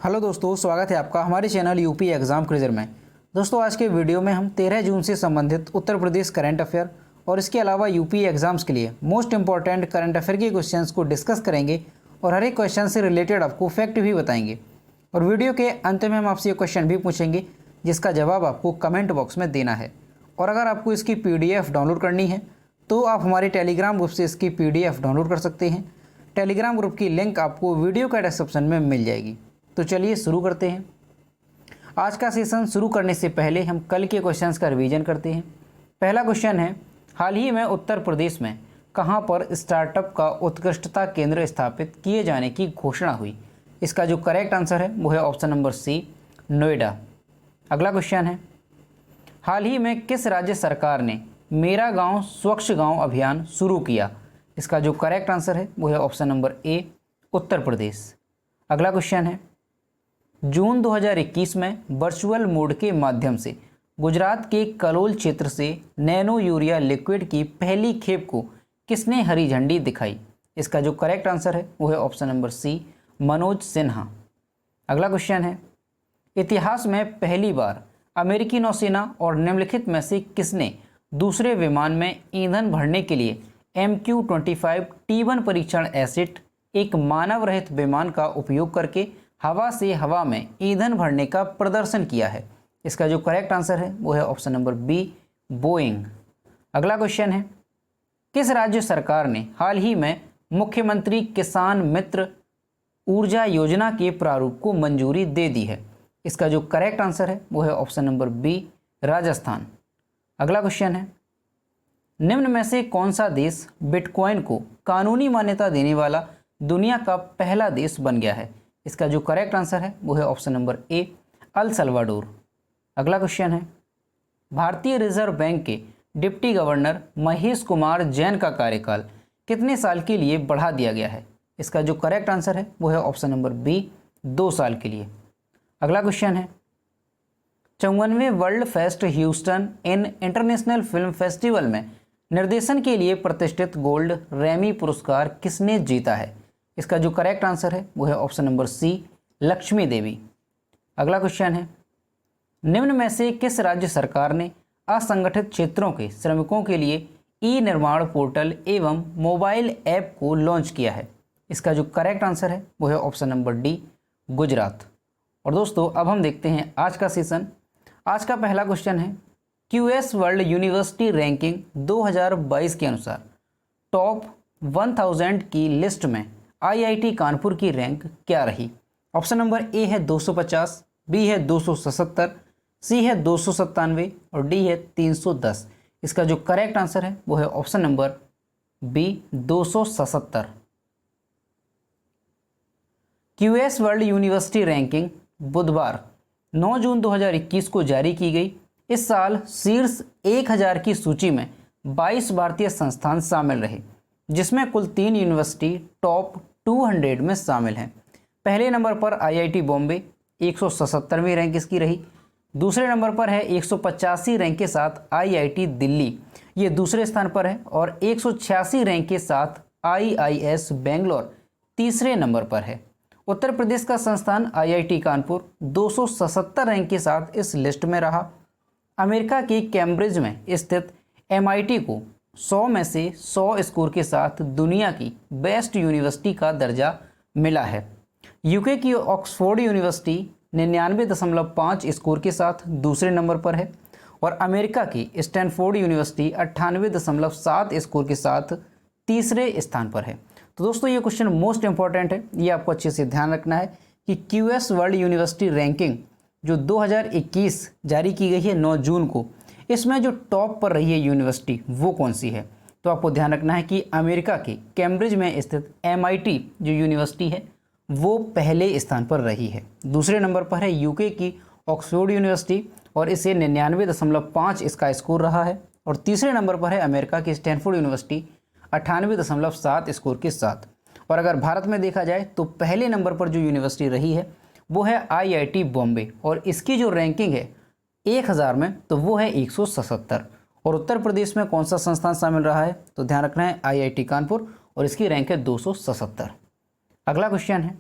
Hello दोस्तों, स्वागत है आपका हमारे चैनल यूपी एग्जाम क्विज़र में। दोस्तों, आज के वीडियो में हम 13 जून से संबंधित उत्तर प्रदेश करंट अफेयर और इसके अलावा यूपी एग्जाम्स के लिए मोस्ट इंपॉर्टेंट करंट अफेयर के क्वेश्चंस को डिस्कस करेंगे और हर एक क्वेश्चन से रिलेटेड आपको फैक्ट भी बताएंगे। और वीडियो के अंत में हम आपसे ये क्वेश्चन भी पूछेंगे जिसका जवाब आपको कमेंट बॉक्स में देना है। और अगर आपको इसकी PDF डाउनलोड करनी है तो आप हमारे टेलीग्राम ग्रुप से इसकी PDF डाउनलोड कर सकते हैं। टेलीग्राम ग्रुप की लिंक आपको वीडियो का डिस्क्रिप्शन में मिल जाएगी। तो चलिए शुरू करते हैं। आज का सेशन शुरू करने से पहले हम कल के क्वेश्चंस का रिवीजन करते हैं। पहला क्वेश्चन है, हाल ही में उत्तर प्रदेश में कहां पर स्टार्टअप का उत्कृष्टता केंद्र स्थापित किए जाने की घोषणा हुई? इसका जो करेक्ट आंसर है वो है ऑप्शन नंबर सी, नोएडा। अगला क्वेश्चन है, हाल ही में किस राज्य सरकार ने मेरा गांव स्वच्छ गांव अभियान शुरू किया? इसका जो करेक्ट आंसर है वो है ऑप्शन नंबर ए, उत्तर प्रदेश। अगला क्वेश्चन है, जून 2021 में वर्चुअल मोड के माध्यम से गुजरात के कलोल क्षेत्र से नैनो यूरिया लिक्विड की पहली खेप को किसने हरी झंडी दिखाई? इसका जो करेक्ट आंसर है वो है option number C, Manoj Sinha. अगला क्वेश्चन है, इतिहास में पहली बार अमेरिकी नौसेना और निम्नलिखित में से किसने दूसरे विमान में ईंधन भरने के लिए MQ-25 T1 परीक्षण एसिड एक मानव रहित विमान का उपयोग करके हवा से हवा में ईंधन भरने का प्रदर्शन किया है? इसका जो करेक्ट आंसर है वो है ऑप्शन नंबर बी, बोइंग। अगला क्वेश्चन है, किस राज्य सरकार ने हाल ही में मुख्यमंत्री किसान मित्र ऊर्जा योजना के प्रारूप को मंजूरी दे दी है? इसका जो करेक्ट आंसर है वो है ऑप्शन नंबर बी, राजस्थान। अगला क्वेश्चन है, निम्न में से कौन सा देश बिटकॉइन को कानूनी मान्यता देने वाला दुनिया का पहला देश बन गया है? इसका जो करेक्ट आंसर है वो है ऑप्शन नंबर ए, अल सल्वाडोर। अगला क्वेश्चन है, भारतीय रिजर्व बैंक के डिप्टी गवर्नर महेश कुमार जैन का कार्यकाल कितने साल के लिए बढ़ा दिया गया है? इसका जो करेक्ट आंसर है वो है ऑप्शन नंबर बी, 2 साल के लिए। अगला क्वेश्चन है, 54वें world fest Houston in international film festival में निर्देशन के लिए प्रतिष्ठित गोल्ड रैमी पुरस्कार किसने जीता है? इसका जो करेक्ट आंसर है वो है ऑप्शन नंबर सी, लक्ष्मी देवी। अगला क्वेश्चन है, निम्न में से किस राज्य सरकार ने असंगठित क्षेत्रों के श्रमिकों के लिए ई निर्माण पोर्टल एवं मोबाइल ऐप को लॉन्च किया है? इसका जो करेक्ट आंसर है वो है ऑप्शन नंबर डी, गुजरात। और दोस्तों, अब हम देखते हैं आज का सेशन। आज का पहला क्वेश्चन है, QS वर्ल्ड यूनिवर्सिटी रैंकिंग 2022 के अनुसार टॉप 1000 की लिस्ट में IIT कानपुर की रैंक क्या रही? ऑप्शन नंबर ए है 250, बी है 277, सी है 297 और डी है 310। इसका जो करेक्ट आंसर है वो है option number B, 277। QS world university ranking बुधवार 9 जून 2021 को जारी की गई। इस साल शीर्ष 1000 की सूची में 22 भारतीय संस्थान शामिल रहे, जिसमें कुल 3 यूनिवर्सिटी टॉप 200 में शामिल हैं। पहले नंबर पर IIT बॉम्बे 177वीं रैंक इसकी रही। दूसरे नंबर पर है 185 रैंक के साथ IIT दिल्ली, ये दूसरे स्थान पर है। और 186 रैंक के साथ IIS बेंगलोर तीसरे नंबर पर है। उत्तर प्रदेश का संस्थान IIT कानपुर 277 रैंक के साथ इस लिस्ट में रहा। अमेरिका के कैम्ब्रिज में स्थित MIT को 100 में से 100 स्कोर के साथ दुनिया की बेस्ट यूनिवर्सिटी का दर्जा मिला है। UK की ऑक्सफोर्ड यूनिवर्सिटी 99.5 स्कोर के साथ दूसरे नंबर पर है। और अमेरिका की स्टैनफोर्ड यूनिवर्सिटी 98.7 स्कोर के साथ तीसरे स्थान पर है। तो दोस्तों, ये क्वेश्चन मोस्ट इंपॉर्टेंट है, ये आपको अच्छे से ध्यान रखना है कि QS वर्ल्ड यूनिवर्सिटी रैंकिंग जो 2021 जारी की गई है 9 जून को, इसमें जो टॉप पर रही है यूनिवर्सिटी वो कौन सी है? तो आपको ध्यान रखना है कि अमेरिका के कैम्ब्रिज में स्थित MIT जो यूनिवर्सिटी है वो पहले स्थान पर रही है। दूसरे नंबर पर है UK की ऑक्सफोर्ड यूनिवर्सिटी और इसे 99.5 इसका स्कोर रहा है। और तीसरे नंबर पर है अमेरिका की स्टैनफोर्ड यूनिवर्सिटी 98.7 स्कोर के साथ। और अगर भारत में देखा जाए तो पहले नंबर पर जो यूनिवर्सिटी रही है वो है IIT बॉम्बे और इसकी जो रैंकिंग है 1000 में तो वो है 177। और उत्तर प्रदेश में कौन सा संस्थान शामिल रहा है? तो ध्यान रखना है IIT कानपुर और इसकी रैंक है 277। अगला क्वेश्चन है,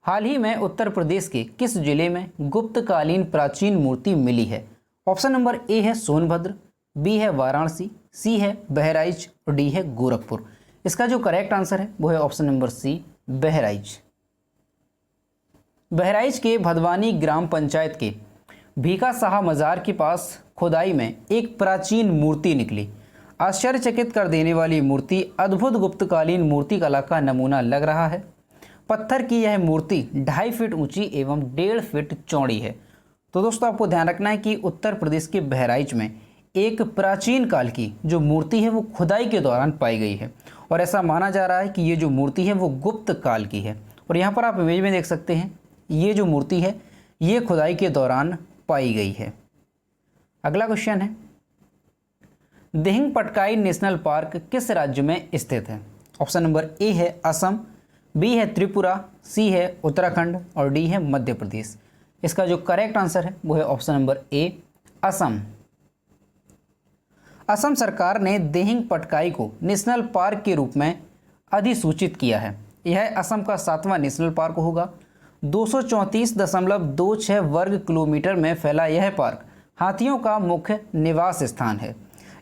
हाल ही में उत्तर प्रदेश के किस जिले में गुप्तकालीन प्राचीन मूर्ति मिली है? ऑप्शन नंबर ए है सोनभद्र, बी है वाराणसी, सी है बहराइच और डी है गोरखपुर। इसका जो करेक्ट आंसर है वो है option number C, Bahraich. Bahraich के भदवानी ग्राम पंचायत के भीखा साहा मजार के पास खुदाई में एक प्राचीन मूर्ति निकली। आश्चर्यचकित कर देने वाली मूर्ति अद्भुत गुप्तकालीन मूर्ति कला का नमूना लग रहा है। पत्थर की यह मूर्ति 2.5 फीट ऊंची एवं 1.5 फीट चौड़ी है। तो दोस्तों आपको ध्यान रखना है कि उत्तर प्रदेश के बहराइच में एक प्राचीन काल की जो मूर्ति है वो खुदाई के दौरान पाई गई है और ऐसा माना जा रहा है कि ये जो मूर्ति है वो गुप्त काल की है। और यहाँ पर आप इमेज में देख सकते हैं ये जो मूर्ति है ये खुदाई के दौरान पाई गई है। अगला क्वेश्चन है, दिहिंग पटकाई नेशनल पार्क किस राज्य में स्थित है? ऑप्शन नंबर ए है असम, बी है त्रिपुरा, सी है उत्तराखंड और डी है मध्य प्रदेश। इसका जो करेक्ट आंसर है वो है ऑप्शन नंबर ए, असम। असम सरकार ने दिहिंग पटकाई को नेशनल पार्क के रूप में अधिसूचित किया है। यह असम का 7वां नेशनल पार्क होगा। 234.26 वर्ग किलोमीटर में फैला यह पार्क हाथियों का मुख्य निवास स्थान है।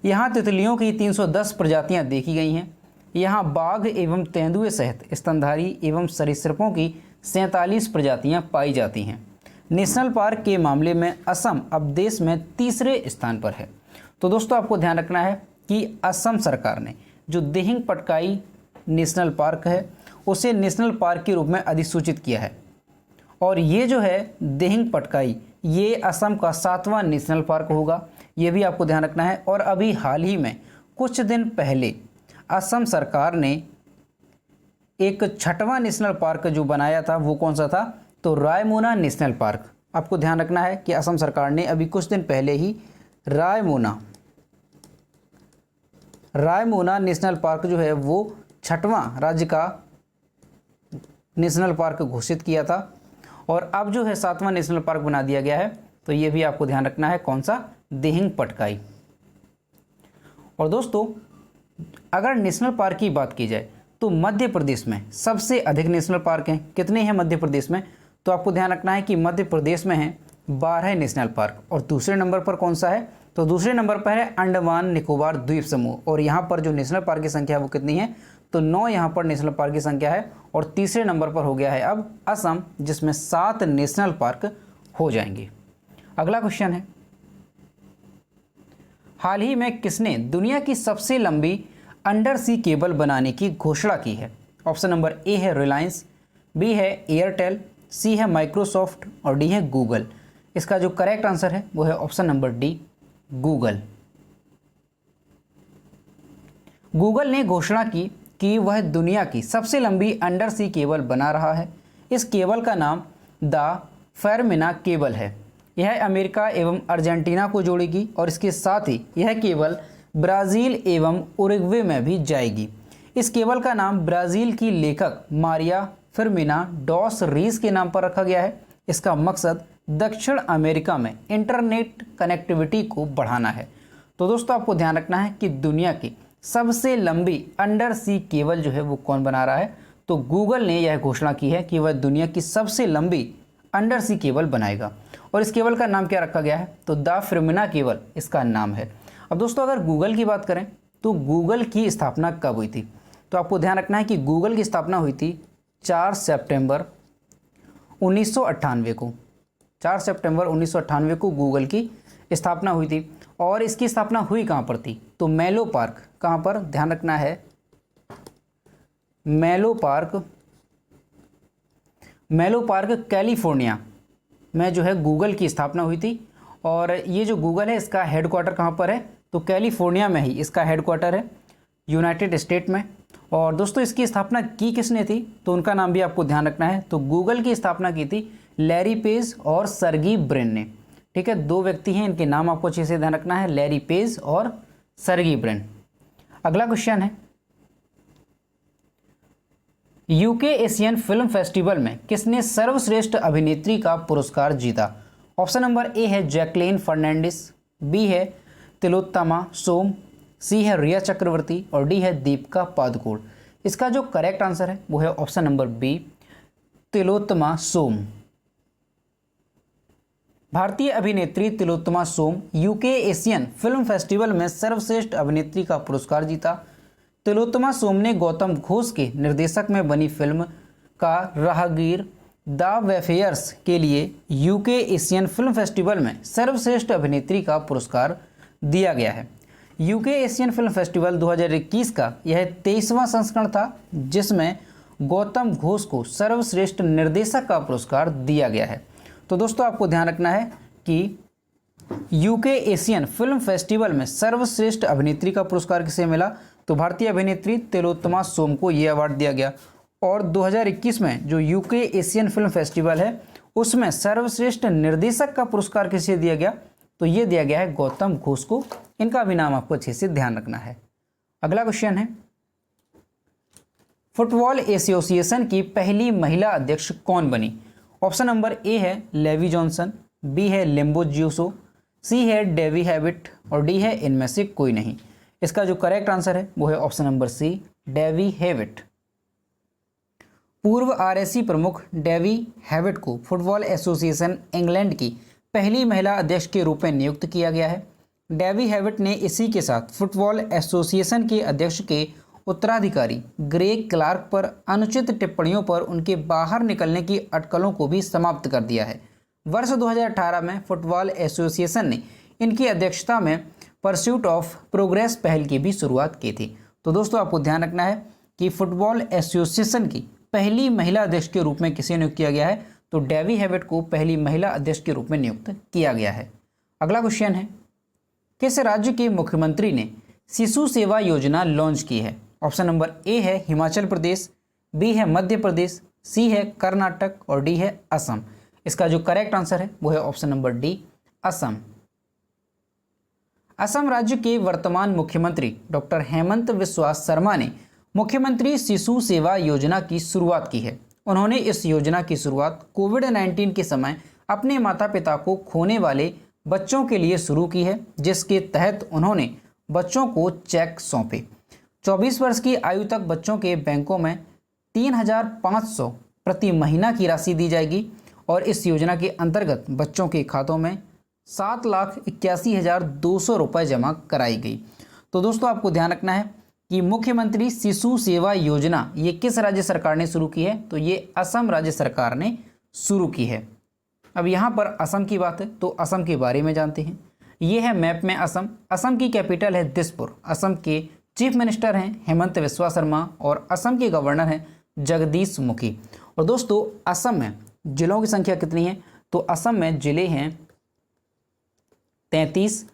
यहाँ तितलियों की 310 प्रजातियाँ देखी गई हैं। यहाँ बाघ एवं तेंदुए सहित स्तनधारी एवं सरीसृपों की 47 प्रजातियाँ पाई जाती हैं। नेशनल पार्क के मामले में असम अब देश में 3रे स्थान पर है। तो दोस्तों आपको ध्यान रखना है कि असम सरकार ने जो दिहिंग पटकाई नेशनल पार्क है उसे नेशनल पार्क के रूप में अधिसूचित किया है और ये जो है दिहिंग पटकाई ये असम का 7वां नेशनल पार्क होगा। ये भी आपको ध्यान रखना है। और अभी हाल ही में कुछ दिन पहले असम सरकार ने एक 6वां नेशनल पार्क जो बनाया था वो कौन सा था? तो रायमोना नेशनल पार्क। आपको ध्यान रखना है कि असम सरकार ने अभी कुछ दिन पहले ही रायमोना नेशनल पार्क जो है वो 6वां राज्य का नेशनल पार्क घोषित किया था और अब जो है 7वां नेशनल पार्क बना दिया गया है। तो ये भी आपको ध्यान रखना है, कौन सा? दिहिंग पटकाई। और दोस्तों अगर नेशनल पार्क की बात की जाए तो मध्य प्रदेश में सबसे अधिक नेशनल पार्क हैं। कितने हैं मध्य प्रदेश में? तो आपको ध्यान रखना है कि मध्य प्रदेश में हैं 12 नेशनल पार्क। और दूसरे नंबर पर कौन सा है? तो दूसरे नंबर पर है अंडमान निकोबार द्वीप समूह और यहाँ पर जो नेशनल पार्क की संख्या है वो कितनी है? तो 9 यहाँ पर नेशनल पार्क की संख्या है। और तीसरे नंबर पर हो गया है अब असम, जिसमें 7 नेशनल पार्क हो जाएंगे। अगला क्वेश्चन है, हाल ही में किसने दुनिया की सबसे लंबी अंडर सी केबल बनाने की घोषणा की है? ऑप्शन नंबर ए है रिलायंस, बी है एयरटेल, सी है माइक्रोसॉफ्ट और डी है गूगल। इसका जो करेक्ट आंसर है वो है option number D, Google. Google ने घोषणा की कि वह दुनिया की सबसे लंबी अंडर सी केबल बना रहा है। इस केबल का नाम द फेरमिना केबल है। यह अमेरिका एवं अर्जेंटीना को जोड़ेगी और इसके साथ ही यह केबल ब्राज़ील एवं उरुग्वे में भी जाएगी। इस केबल का नाम ब्राज़ील की लेखक मारिया फेरमिना डॉस रीस के नाम पर रखा गया है। इसका मकसद दक्षिण अमेरिका में इंटरनेट कनेक्टिविटी को बढ़ाना है। तो दोस्तों आपको ध्यान रखना है कि दुनिया की सबसे लंबी अंडर सी केबल जो है वो कौन बना रहा है? तो गूगल ने यह घोषणा की है कि वह दुनिया की सबसे लंबी अंडर सी केबल बनाएगा। और इस केबल का नाम क्या रखा गया है? तो द फेरमिना केबल इसका नाम है। अब दोस्तों अगर गूगल की बात करें तो गूगल की स्थापना कब हुई थी? तो आपको ध्यान रखना है कि गूगल की स्थापना हुई थी 4 सितंबर 1998 को। 4 सितंबर 1998 को गूगल की स्थापना हुई थी। और इसकी स्थापना हुई कहाँ पर थी? तो मेलो पार्क। कहाँ पर? ध्यान रखना है, मेलो पार्क कैलिफोर्निया में जो है गूगल की स्थापना हुई थी। और ये जो गूगल है इसका हेडक्वार्टर कहाँ पर है? तो कैलिफोर्निया में ही इसका हेडक्वार्टर है, यूनाइटेड स्टेट में। और दोस्तों इसकी स्थापना की किसने थी? तो उनका नाम भी आपको ध्यान रखना है। तो गूगल की स्थापना की थी लैरी पेज और सर्गी ब्रिन ने। ठीक है, 2 व्यक्ति हैं, इनके नाम आपको अच्छे से ध्यान रखना है, लैरी पेज और सर्गी ब्रिन। अगला क्वेश्चन है, यूके एशियन फिल्म फेस्टिवल में किसने सर्वश्रेष्ठ अभिनेत्री का पुरस्कार जीता? ऑप्शन नंबर ए है जैकलीन फर्नांडिस, बी है तिलोत्तमा सोम, सी है रिया चक्रवर्ती और डी है दीपिका पादुकोण। इसका जो करेक्ट आंसर है वो है ऑप्शन नंबर बी, तिलोत्तमा सोम। भारतीय अभिनेत्री तिलोत्तमा सोम यूके एशियन फिल्म फेस्टिवल में सर्वश्रेष्ठ अभिनेत्री का पुरस्कार जीता। तिलोत्तमा सोम ने गौतम घोष के निर्देशक में बनी फिल्म का राहगीर द वेफेयर्स के लिए यूके एशियन फिल्म फेस्टिवल में सर्वश्रेष्ठ अभिनेत्री का पुरस्कार दिया गया है। यूके एशियन फिल्म फेस्टिवल 2021 का यह 23वां संस्करण था, जिसमें गौतम घोष को सर्वश्रेष्ठ निर्देशक का पुरस्कार दिया गया है। तो दोस्तों आपको ध्यान रखना है कि यूके एशियन फिल्म फेस्टिवल में सर्वश्रेष्ठ अभिनेत्री का पुरस्कार किसे मिला, तो भारतीय अभिनेत्री तिलोत्तमा सोम को ये अवार्ड दिया गया। और 2021 में जो यूके एशियन फिल्म फेस्टिवल है उसमें सर्वश्रेष्ठ निर्देशक का पुरस्कार किसे दिया गया, तो ये दिया गया है गौतम घोष को। इनका भी नाम आपको अच्छे से ध्यान रखना है। अगला क्वेश्चन है, फुटबॉल एसोसिएशन की पहली महिला अध्यक्ष कौन बनी? ऑप्शन नंबर ए है लेवी जॉनसन, बी है लिम्बो ज्यूसो, सी है डेवी हैविट और डी है इनमें से कोई नहीं। इसका जो करेक्ट आंसर है वो है option number C, Debbie Hewitt. पूर्व आरएसी प्रमुख डेवी हैविट को फुटबॉल एसोसिएशन इंग्लैंड की पहली महिला अध्यक्ष के रूप में नियुक्त किया गया है। डेवी हैविट ने इसी के साथ फुटबॉल एसोसिएशन के अध्यक्ष के उत्तराधिकारी ग्रेग क्लार्क पर अनुचित टिप्पणियों पर उनके बाहर निकलने की अटकलों को भी समाप्त कर दिया है। वर्ष 2018 में फुटबॉल एसोसिएशन ने इनकी अध्यक्षता में परस्यूट ऑफ प्रोग्रेस पहल की भी शुरुआत की थी। तो दोस्तों आपको ध्यान रखना है कि फुटबॉल एसोसिएशन की पहली महिला अध्यक्ष के रूप में किसे नियुक्त किया गया है, तो डेवी हैविट को पहली महिला अध्यक्ष के रूप में नियुक्त किया गया है। अगला क्वेश्चन है, किस राज्य के मुख्यमंत्री ने शिशु सेवा योजना लॉन्च की है? ऑप्शन नंबर ए है हिमाचल प्रदेश, बी है मध्य प्रदेश, सी है कर्नाटक और डी है असम। इसका जो करेक्ट आंसर है वो है option number D, Assam. Assam राज्य के वर्तमान मुख्यमंत्री डॉक्टर हेमंत बिस्वा शर्मा ने मुख्यमंत्री शिशु सेवा योजना की शुरुआत की है। उन्होंने इस योजना की शुरुआत कोविड-19 के समय अपने माता पिता को खोने वाले बच्चों के लिए शुरू की है, जिसके तहत उन्होंने बच्चों को चेक सौंपे। 24 वर्ष की आयु तक बच्चों के बैंकों में 3,500 प्रति महीना की राशि दी जाएगी और इस योजना के अंतर्गत बच्चों के खातों में 7,81,200 रुपये जमा कराई गई। तो दोस्तों आपको ध्यान रखना है कि मुख्यमंत्री शिशु सेवा योजना ये किस राज्य सरकार ने शुरू की है, तो ये असम राज्य सरकार ने शुरू की है। अब यहाँ पर असम की बात है तो असम के बारे में जानते हैं। ये है मैप में असम। असम की कैपिटल है दिसपुर। असम के चीफ मिनिस्टर हैं हेमंत बिस्वा शर्मा और असम के गवर्नर हैं जगदीश मुखी। और दोस्तों असम में जिलों की संख्या कितनी है, तो असम में जिले हैं 33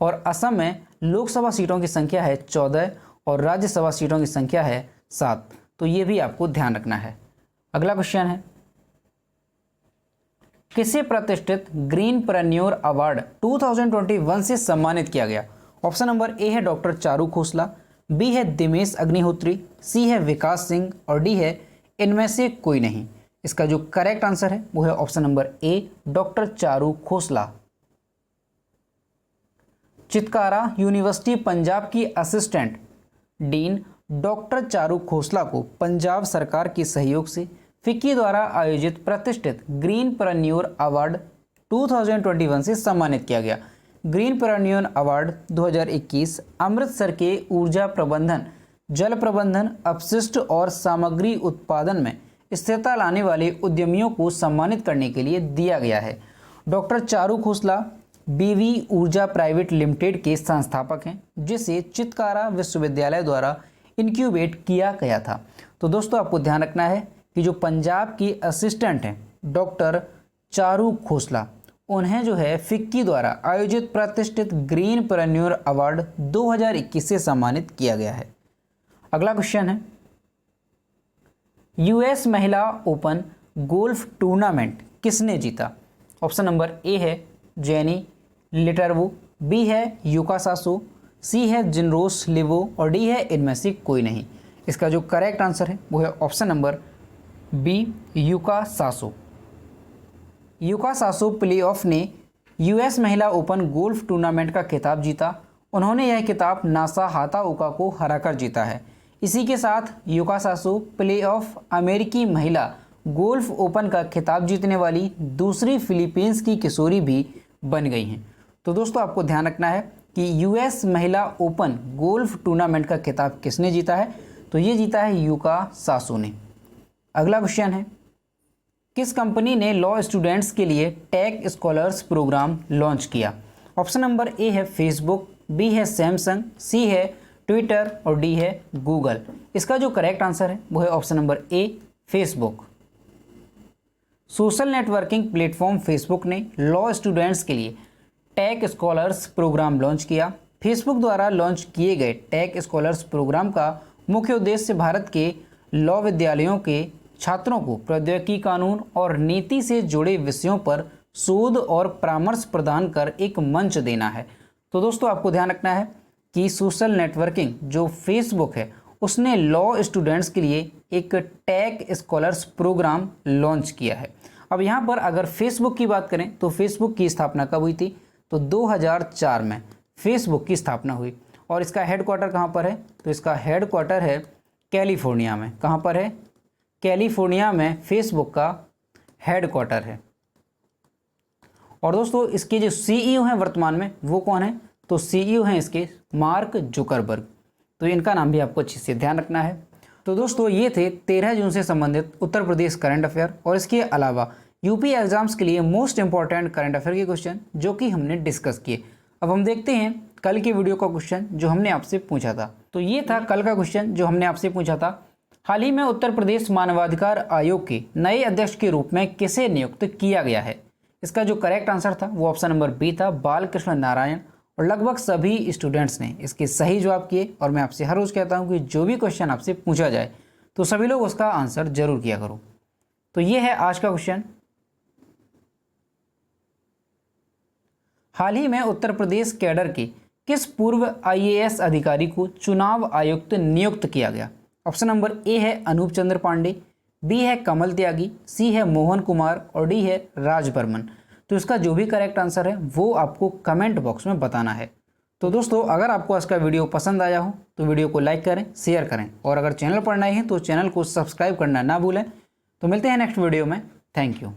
और असम में लोकसभा सीटों की संख्या है 14 और राज्यसभा सीटों की संख्या है 7। तो ये भी आपको ध्यान रखना है। अगला क्वेश्चन है, किसे प्रतिष्ठित ग्रीन परन्योर अवार्ड 2021 से सम्मानित किया गया? ऑप्शन नंबर ए है डॉक्टर चारू खोसला, बी है दिनेश अग्निहोत्री, सी है विकास सिंह और डी है इनमें से कोई नहीं। इसका जो करेक्ट आंसर है वो है option number A, doctor Charu Khosla. Chitkara university Punjab की assistant dean doctor Charu Khosla को पंजाब सरकार के सहयोग से फिक्की द्वारा आयोजित प्रतिष्ठित ग्रीन परन्योर अवार्ड 2021 से सम्मानित किया गया। ग्रीन परन्योर अवार्ड 2021 अमृतसर के ऊर्जा प्रबंधन, जल प्रबंधन, अपशिष्ट और सामग्री उत्पादन में स्थिरता लाने वाले उद्यमियों को सम्मानित करने के लिए दिया गया है। डॉक्टर चारू खोसला बीवी ऊर्जा प्राइवेट लिमिटेड के संस्थापक हैं, जिसे चितकारा विश्वविद्यालय द्वारा इनक्यूबेट किया गया था। तो दोस्तों आपको ध्यान रखना है कि जो पंजाब की असिस्टेंट हैं डॉक्टर चारू खोसला, उन्हें जो है फिक्की द्वारा आयोजित प्रतिष्ठित ग्रीन परन्योर अवार्ड 2021 से सम्मानित किया गया है। अगला क्वेश्चन है, यूएस महिला ओपन गोल्फ टूर्नामेंट किसने जीता? ऑप्शन नंबर ए है जेनी लिटरवो, बी है यूका सासो, सी है जिनरोस लिवो और डी है इनमें से कोई नहीं। इसका जो करेक्ट आंसर है वो है option number B, Yuka Saso. Yuka Saso playoff ने यूएस महिला ओपन गोल्फ टूर्नामेंट का खिताब जीता। उन्होंने यह खिताब नासा हाताओका को हराकर जीता है। इसी के साथ यूका सासो प्लेऑफ अमेरिकी महिला गोल्फ ओपन का खिताब जीतने वाली दूसरी फिलीपींस की किशोरी भी बन गई हैं। तो दोस्तों आपको ध्यान रखना है कि यूएस महिला ओपन गोल्फ टूर्नामेंट का खिताब किसने जीता है, तो ये जीता है यूका सासो ने। अगला क्वेश्चन है, किस कंपनी ने लॉ स्टूडेंट्स के लिए टेक स्कॉलर्स प्रोग्राम लॉन्च किया? ऑप्शन नंबर ए है फेसबुक, बी है सैमसंग, सी है ट्विटर और डी है गूगल। इसका जो करेक्ट आंसर है वो है option number A Facebook. Social networking platform Facebook ने लॉ स्टूडेंट्स के लिए टेक स्कॉलर्स प्रोग्राम लॉन्च किया। फेसबुक द्वारा लॉन्च किए गए टेक स्कॉलर्स प्रोग्राम का मुख्य उद्देश्य भारत के लॉ विद्यालयों के छात्रों को प्रौद्योगिकी, कानून और नीति से जुड़े विषयों पर शोध और परामर्श प्रदान कर एक मंच देना है। तो दोस्तों आपको ध्यान रखना है कि सोशल नेटवर्किंग जो फेसबुक है उसने लॉ स्टूडेंट्स के लिए एक टेक स्कॉलर्स प्रोग्राम लॉन्च किया है। अब यहाँ पर अगर फेसबुक की बात करें तो फेसबुक की स्थापना कब हुई थी, तो 2004 में फेसबुक की स्थापना हुई। और इसका हेडक्वार्टर कहाँ पर है, तो इसका हेडक्वार्टर है कैलिफोर्निया में। कहाँ पर है, कैलिफोर्निया में फेसबुक का हेडक्वार्टर है। और दोस्तों इसके जो सीईओ हैं वर्तमान में वो कौन है, तो सीईओ हैं इसके मार्क जुकरबर्ग। तो इनका नाम भी आपको अच्छे से ध्यान रखना है। तो दोस्तों ये थे 13 जून से संबंधित उत्तर प्रदेश करंट अफेयर और इसके अलावा यूपी एग्जाम्स के लिए मोस्ट इंपॉर्टेंट करंट अफेयर के क्वेश्चन जो कि हमने डिस्कस किए। अब हम देखते हैं कल की वीडियो का क्वेश्चन जो हमने आपसे पूछा था। तो ये था कल का क्वेश्चन जो हमने आपसे पूछा था, हाल ही में उत्तर प्रदेश मानवाधिकार आयोग के नए अध्यक्ष के रूप में किसे नियुक्त किया गया है? इसका जो करेक्ट आंसर था वो ऑप्शन नंबर बी था, बालकृष्ण नारायण। और लगभग सभी स्टूडेंट्स ने इसके सही जवाब किए। और मैं आपसे हर रोज़ कहता हूं कि जो भी क्वेश्चन आपसे पूछा जाए तो सभी लोग उसका आंसर जरूर किया करो। तो ये है आज का क्वेश्चन, हाल ही में उत्तर प्रदेश कैडर के किस पूर्व आईएएस अधिकारी को चुनाव आयुक्त नियुक्त किया गया? ऑप्शन नंबर ए है अनूप चंद्र पांडे, बी है कमल त्यागी, सी है मोहन कुमार और डी है राज बर्मन। तो इसका जो भी करेक्ट आंसर है वो आपको कमेंट बॉक्स में बताना है। तो दोस्तों अगर आपको आज का वीडियो पसंद आया हो तो वीडियो को लाइक करें, शेयर करें और अगर चैनल पर नए हैं तो चैनल को सब्सक्राइब करना ना भूलें। तो मिलते हैं नेक्स्ट वीडियो में। Thank you.